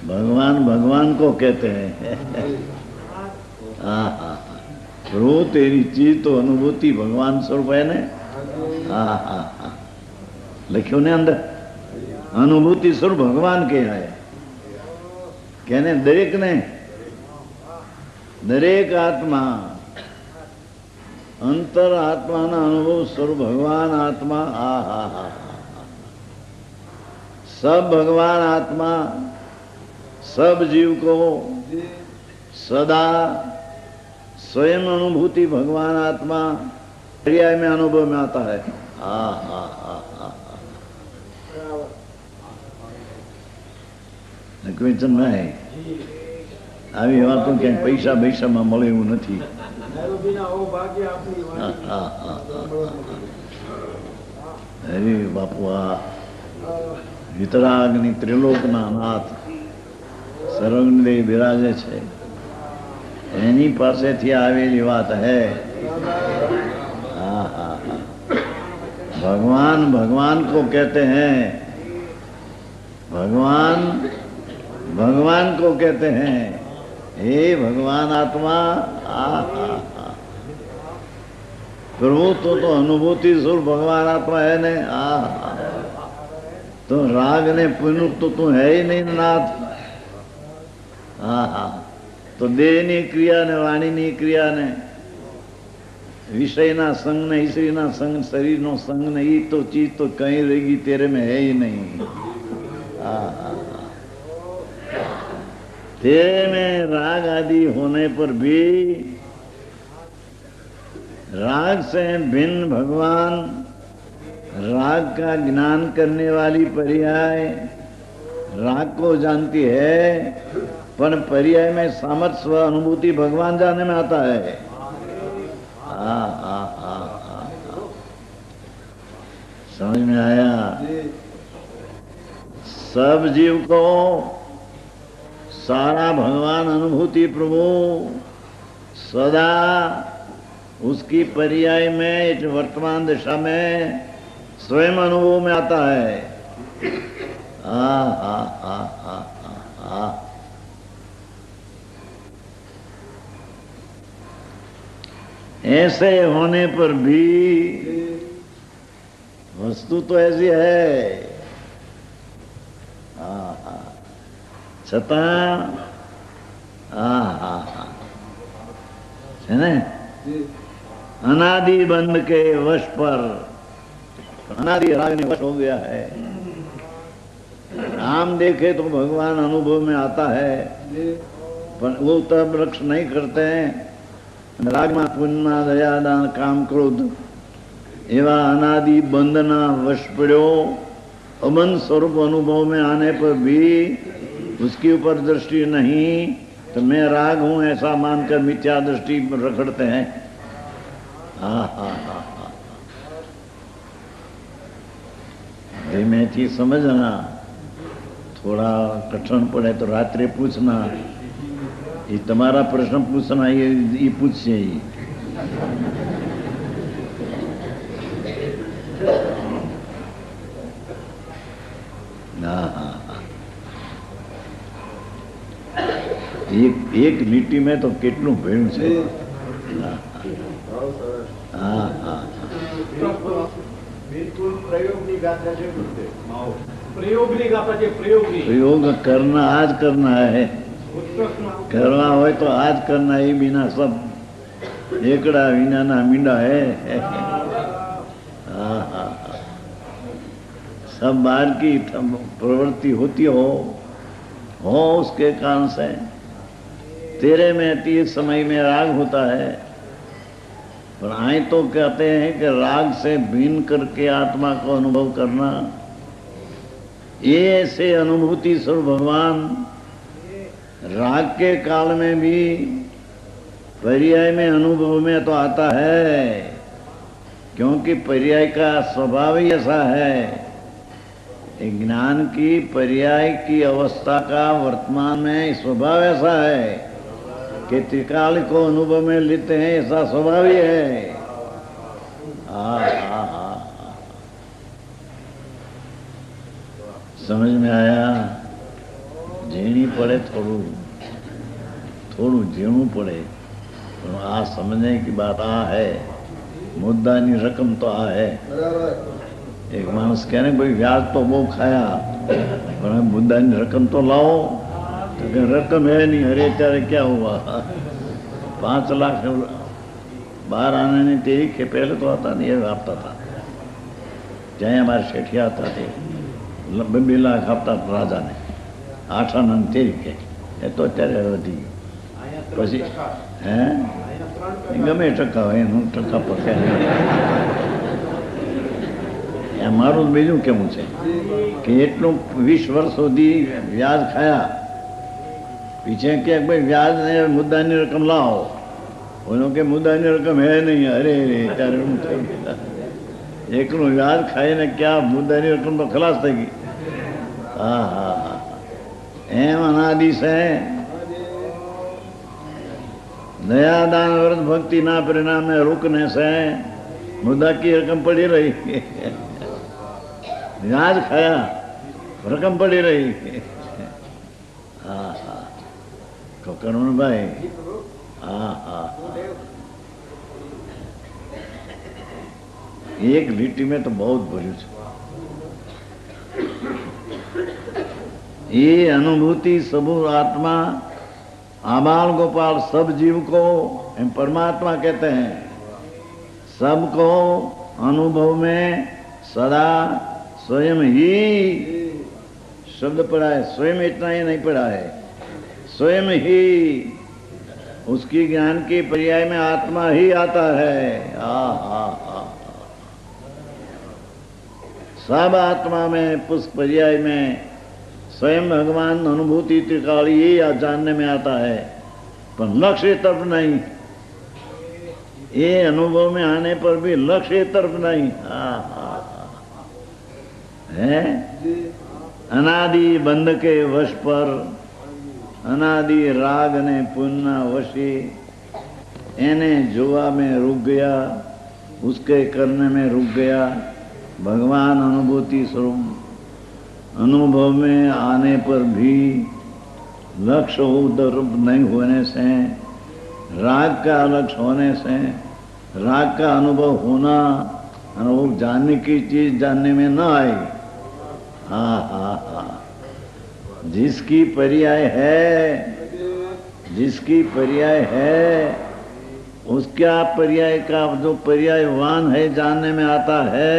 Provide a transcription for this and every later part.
भगवान भगवान भगवान को कहते हैं। हाँ, प्रभु तेरी चीज तो अनुभूति भगवान स्वरूप है ने। हाँ, लिखियो ने अंदर अनुभूति स्वरूप भगवान के है कहने दरेक ने दरेक आत्मा अंतर आत्मा ना अनुभव स्वरूप भगवान आत्मा। सब भगवान आत्मा सब जीव को सदा स्वयं अनुभूति भगवान आत्मा पर्याय में अनुभव में आता है। क्वेश्चन नहीं આવી વાતો ક્યાંય પૈસા પૈસામાં મળે એવું નથી। અરે બાપુ આ વિતરાગની ત્રિલોકના નાથ સર્વજ્ઞ બિરાજે છે એની પાસેથી આવેલી વાત है। भगवान भगवान को कहते हैं, भगवान भगवान को कहते हैं। हे भगवान आत्मा प्रभु तो अनुभूति स्वरूप भगवान आत्मा है ने। तो राग ने पुण्य तो तू है ही नहीं नाथ। तो देह नी क्रिया ने वाणी नी क्रिया ने विषय ना संग ने ईश्वरी ना संग शरीर नो संग ने ये तो चीज तो कहीं रहेगी तेरे में है ही नहीं। तेरे में राग आदि होने पर भी राग से भिन्न भगवान राग का ज्ञान करने वाली पर्याय राग को जानती है पर पर्याय में सामर्थ्य अनुभूति भगवान जाने में आता है। समझ में आया? सब जीव को सारा भगवान अनुभूति प्रभु सदा उसकी पर्याय में वर्तमान दिशा में स्वयं अनुभव में आता है। ऐसे होने पर भी वस्तु तो ऐसी है छता है ना अनादि बंध के वश पर अनादि राग ने वश हो गया है। आम देखे तो भगवान अनुभव में आता है पर वो तब वृक्ष नहीं करते हैं। राग में पुण्य दया दान काम क्रोध एवं अनादि बंधना वश पड़ो अबंध स्वरूप अनुभव में आने पर भी उसके ऊपर दृष्टि नहीं तो मैं राग हूं ऐसा मानकर मिथ्या दृष्टि रखड़ते हैं। धीमे थी समझना, थोड़ा कठिन पड़े तो रात्रे पूछना। ये तुम्हारा प्रश्न पूछना ये पूछिए ही। एक લીટી में तो કેટલું ભેળું છે। बिल्कुल प्रयोगની ગાથા છે। प्रयोगની ગાથા છે। प्रयोग करना आज करना है, करना हो तो आज करना ही बिना सब एकड़ा विना ना मींडा है। सब बाहर की प्रवृत्ति होती हो उसके कारण से तेरे में तीर समय में राग होता है। पर आए तो कहते हैं कि राग से भिन्न करके आत्मा को अनुभव करना ये ऐसे अनुभूति स्वरूप भगवान राग के काल में भी पर्याय में अनुभव में तो आता है क्योंकि पर्याय का स्वभाव ही ऐसा है। ज्ञान की पर्याय की अवस्था का वर्तमान में स्वभाव ऐसा है कि त्रिकाल को अनुभव में लेते हैं, ऐसा स्वभाव ही है। समझ में आया झीणी पड़े थोड़ू झीणू पड़े पर आ समझने की बात आ है मुद्दा नी रकम तो आ है। एक मानस कह रहे भाई व्याज तो वो खाया पर मुद्दा नी रकम तो लाओ तो रकम है नहीं। अरे त्यारे क्या हुआ 5 लाख बाहर आने ने तेरी के पहले तो आता नहीं है आपता था जहाँ हमारे सेठिया आता थे 2 लाख આપતા રાજા ને 8 આના તેરી કે એ તો અત્યારે વધી પછી હે ગમે ટકા હોય એનું ટકા પકે મારું બીજું કેવું છે કે એટલું 20 વર્ષ સુધી વ્યાજ ખાયા પીછે કે ભાઈ વ્યાજ ને મુદ્દાની રકમ લાવો બોલો કે મુદ્દાની રકમ હે નહીં અરે ત્યારે હું થઈ ગયા એકનું વ્યાજ ખાઈને ક્યાં મુદ્દાની રકમ તો ખલાસ થઈ ગઈ। हाँ हाँ हाँ एम अनादि से दया दान व्रत भक्ति ना परिणाम में रुकने से मुद्दा की रकम पड़ी रही व्याज खाया रकम पड़ी रही। हाँ हाँ तो करुण भाई हाँ हाँ एक लिट्टी में तो बहुत भर्યું છે। ये अनुभूति सब आत्मा आबाल गोपाल सब जीव को परमात्मा कहते हैं। सबको अनुभव में सदा स्वयं ही शब्द पढ़ा है स्वयं इतना ही नहीं पढ़ा है स्वयं ही उसकी ज्ञान के पर्याय में आत्मा ही आता है। सब आत्मा में पुष्प पर्याय में स्वयं भगवान अनुभूति त्रिकाली ये जानने में आता है पर लक्ष्य तरफ नहीं। ये अनुभव में आने पर भी लक्ष्य तरफ नहीं। है अनादि बंध के वश पर अनादि राग ने पुन्ना वशी एने जोवा में रुक गया उसके करने में रुक गया। भगवान अनुभूति स्वरूप अनुभव में आने पर भी लक्ष्य उधर नहीं होने से राग का लक्ष्य होने से राग का अनुभव होना अनुभव जानने की चीज जानने में न आई। हाँ हाँ हाँ जिसकी पर्याय है उसका पर्याय का जो पर्यायवान है जानने में आता है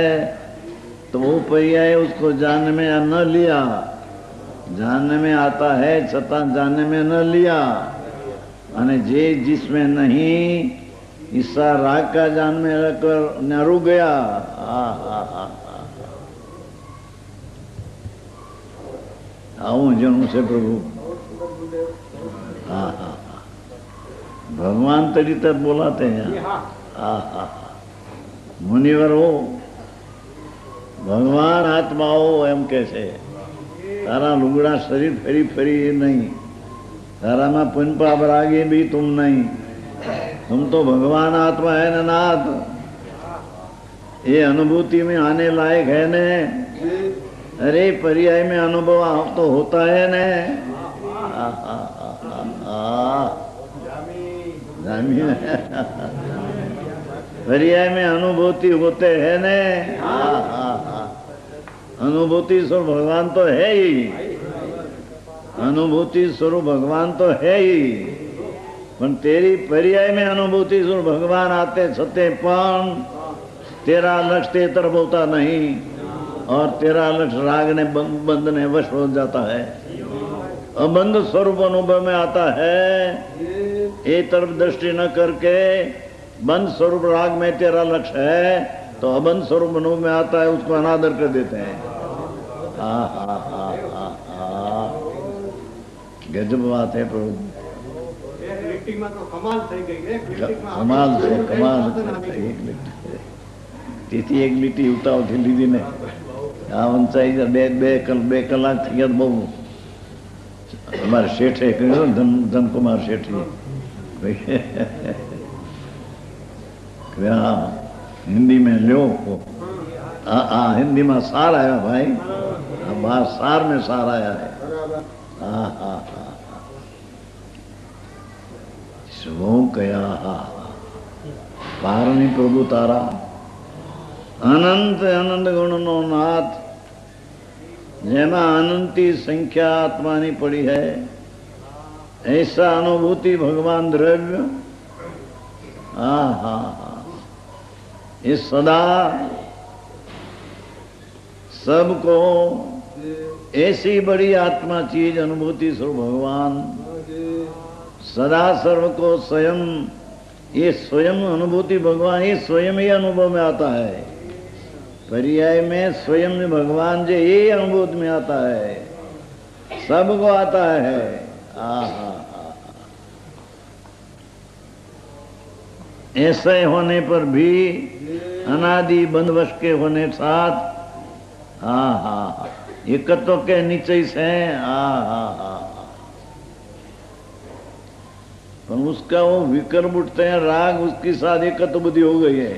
तो वो पर्याय उसको जानने में न लिया जानने में आता है छता जानने में न लिया अने जे जिसमें नहीं ईसा राग का जान में रखकर न रुक गया। आऊं जनू से प्रभु। हाँ हाँ भगवान तरी तक बोलाते हैं। हाँ हाँ मुनिवर हो भगवान आत्माओ एम कैसे तारा लुगड़ा शरीर फरी फरी नहीं तारा में पुन पाप रागी भी तुम नहीं तुम तो भगवान आत्मा है न नाथ। ये अनुभूति में आने लायक है ने। अरे पर्याय में अनुभव तो होता है ने। पर्याय में अनुभूति होते हैं ने। अनुभूति स्वरूप भगवान तो है ही अनुभूति स्वरूप भगवान तो है ही पर तेरी पर्याय में अनुभूति स्वरूप भगवान आते छते पण तेरा लक्ष्य ते तरफ होता नहीं और तेरा लक्ष्य राग ने बंद ने वश हो जाता है। अबंध स्वरूप अनुभव में आता है ये तरफ दृष्टि न करके बंद स्वरूप राग में तेरा लक्ष्य है तो अबंध स्वरूप अनुभव में आता है उसको अनादर कर देते हैं। गजब बात है प्रभु। कमाल से તેથી એક લીટી ઉતાવળથી લીધી ને આ વંચાઈ બે કલાક થઈ ગયા બહુ અમારે શેઠે કહ્યું ધનકુમાર શેઠી हाँ हिंदी में लो हिंदी में सार आया भाई, बात सार में सार आया है। શું કયા પારની પ્રભુ તારા અનંત અનંત ગુણનો નાથ, જેમાં અનંતી संख्या आत्मानी पड़ी है, ऐसा अनुभूति भगवान द्रव्य इस सदा सबको ऐसी बड़ी आत्मा चीज अनुभूति स्वरूप भगवान सदा सर्व को स्वयं, ये स्वयं अनुभूति भगवान ये स्वयं ही अनुभव में आता है। पर्याय में स्वयं भगवान जो ये अनुभूति में आता है, सबको आता है। ऐसे होने पर भी अनादि बंधवश के होने साथ एकत्व के नीचे से पर उसका वो विकर्म उठते हैं, राग उसकी साथ एकत्व बुद्धि हो गई है।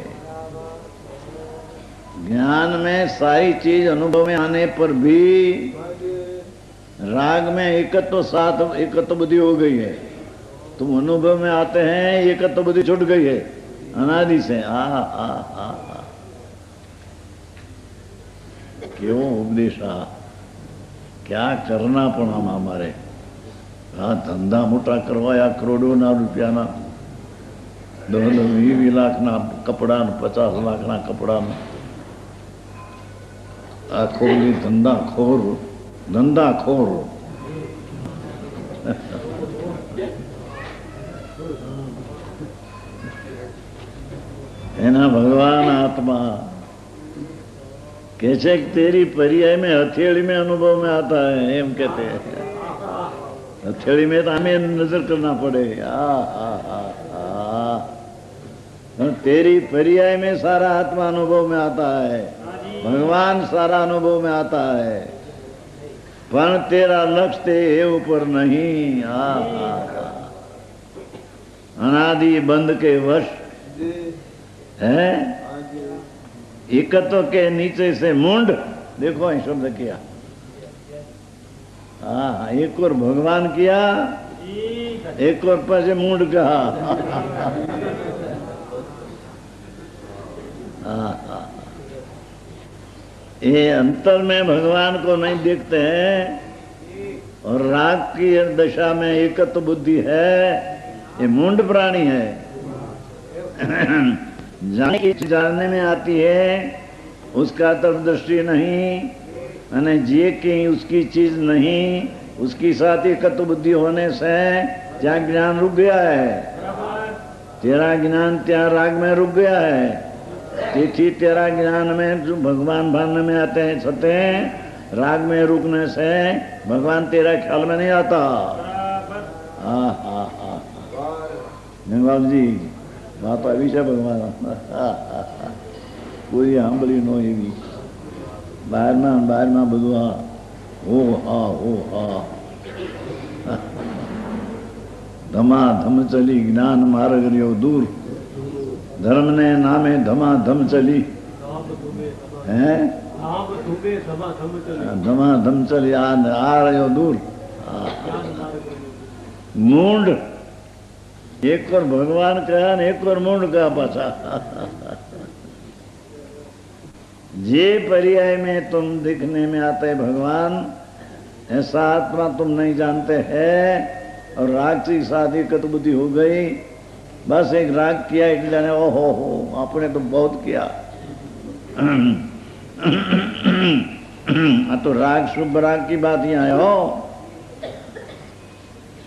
ज्ञान में सारी चीज अनुभव में आने पर भी राग में एकत्व साथ एकत्व बुद्धि हो गई है। तुम अनुभव में आते हैं, एकत्व बुद्धि छूट गई है अनादि से। क्यों उपदेश क्या करना पड़ा हमारे धंधा मोटा करवाया करोड़ों रुपया 20 लाख कपड़ा 50 लाख कपड़ा आखो धंधा खोर है ना। भगवान आत्मा कैसे तेरी पर्याय में हथेली में अनुभव में आता है, एम कहते हैं। हथेली में तो हमें नजर करना पड़े। तेरी पर्याय में सारा आत्मा अनुभव में आता है, भगवान सारा अनुभव में आता है, पर तेरा लक्ष्य ते ऊपर नहीं। अनादि बंद के वश है, एकत्व के नीचे से मुंड देखो शब्द किया। एक और भगवान किया, एक और पर मुंड कहा। ये अंतर में भगवान को नहीं देखते हैं और राग की दशा में एकत्व बुद्धि है, ये मुंड प्राणी है। जाने की जानने में आती है, उसका तरफ दृष्टि नहीं, अने जे की उसकी चीज नहीं, उसकी साथ एकत्व बुद्धि होने से त्या ज्ञान रुक गया है। तेरा ज्ञान त्या राग में रुक गया है। तिथि तेरा ज्ञान में जो भगवान भान में आते हैं छते, राग में रुकने से भगवान तेरा ख्याल में नहीं आता। बाबू जी बात આવી છે ભગવાન કોઈ સાંભળી નો એવી બહારમાં બધું ધમાધમ ચલી જ્ઞાન માર્ગ રહ્યો દૂર, ધર્મ ને નામે ધમાધમ ચલી હે ધમાધમ ચલી આ રહ્યો દૂર। मूंड एक और भगवान कहा एक और मूंड कहा पाछा। जे पर्याय में तुम दिखने में आते भगवान, ऐसा आत्मा तुम नहीं जानते हैं। और राग की शादी कत बुद्धि हो गई, बस एक राग किया एक जाने ओहो हो आपने तो बहुत किया। तो राग शुभ राग की बात यहाँ हो,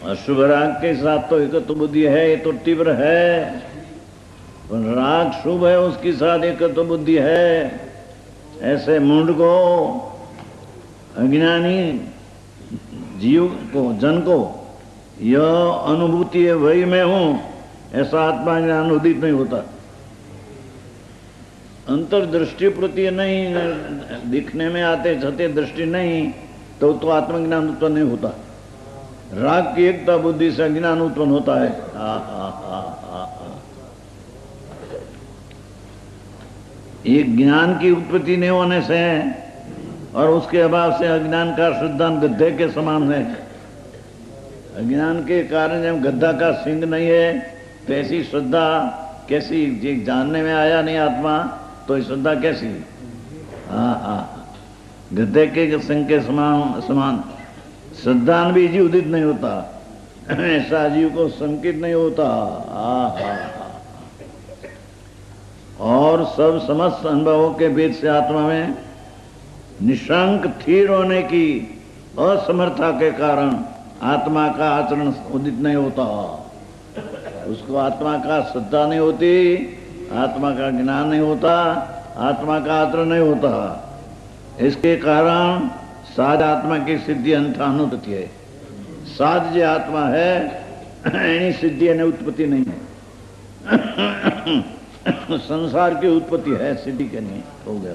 अशुभ राग के साथ तो एकत्व बुद्धि है, ये तो तीव्र है। पर राग शुभ है, उसके साथ एकत्व बुद्धि है। ऐसे मुंड को, अज्ञानी जीव को, जन को यह अनुभूति है वही मैं हूं, ऐसा आत्मा ज्ञान उदित नहीं होता। अंतर्दृष्टि प्रति नहीं, दिखने में आते जाते दृष्टि नहीं, तो आत्मज्ञान उत्पन्न नहीं होता। राग की एकता बुद्धि से ज्ञान उत्पन्न होता है। ये ज्ञान की उत्पत्ति नहीं होने से और उसके अभाव से अज्ञान का सिद्धांत गड्ढे के समान है। अज्ञान के कारण जब गड्ढा का सिंह नहीं है तो ऐसी श्रद्धा कैसी? जानने में आया नहीं आत्मा तो ये श्रद्धा कैसी? गड्ढे के सिंह के समान श्रद्धान भी जीव उदित नहीं होता, ऐसा जीव को संकित नहीं होता। और सब समस्त अनुभवों के बीच से आत्मा में निशंक स्थिर होने की असमर्था के कारण आत्मा का आचरण उदित नहीं होता। उसको आत्मा का श्रद्धा नहीं होती, आत्मा का ज्ञान नहीं होता, आत्मा का आचरण नहीं होता। इसके कारण साध आत्मा की सिद्धि अंतर्नुति है। साध जो आत्मा है एनी सिद्धि ने उत्पत्ति नहीं है। संसार की उत्पत्ति है, सिद्धि के नहीं। हो गया।